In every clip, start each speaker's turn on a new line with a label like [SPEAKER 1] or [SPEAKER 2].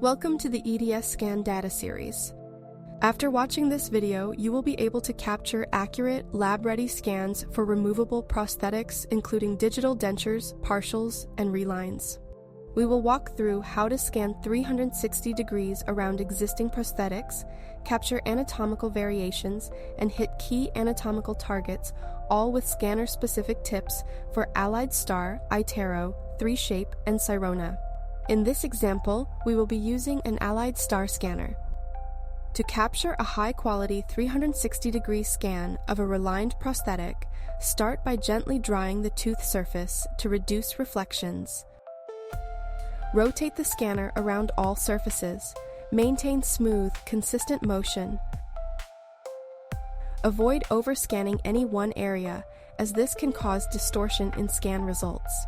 [SPEAKER 1] Welcome to the EDS Scan data series. After watching this video, you will be able to capture accurate, lab-ready scans for removable prosthetics, including digital dentures, partials, and relines. We will walk through how to scan 360 degrees around existing prosthetics, capture anatomical variations, and hit key anatomical targets, all with scanner-specific tips for Allied Star, iTero, 3Shape, and Sirona. In this example, we will be using an Allied Star scanner. To capture a high-quality 360-degree scan of a relined prosthetic, start by gently drying the tooth surface to reduce reflections. Rotate the scanner around all surfaces. Maintain smooth, consistent motion. Avoid overscanning any one area, as this can cause distortion in scan results.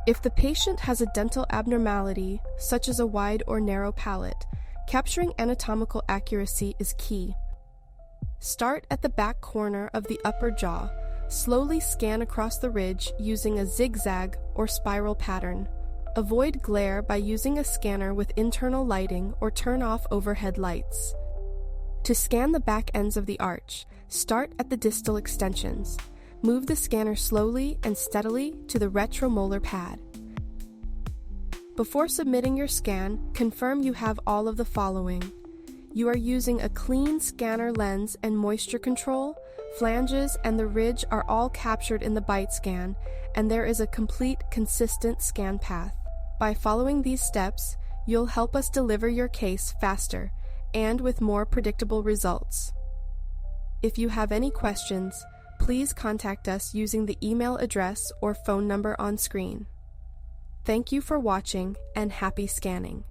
[SPEAKER 1] If the patient has a dental abnormality, such as a wide or narrow palate, capturing anatomical accuracy is key. Start at the back corner of the upper jaw. Slowly scan across the ridge using a zigzag or spiral pattern. Avoid glare by using a scanner with internal lighting or turn off overhead lights. To scan the back ends of the arch, start at the distal extensions. Move the scanner slowly and steadily to the retromolar pad. Before submitting your scan, confirm you have all of the following. You are using a clean scanner lens and moisture control, flanges and the ridge are all captured in the bite scan, and there is a complete, consistent scan path. By following these steps, you'll help us deliver your case faster and with more predictable results. If you have any questions, please contact us using the email address or phone number on screen. Thank you for watching and happy scanning.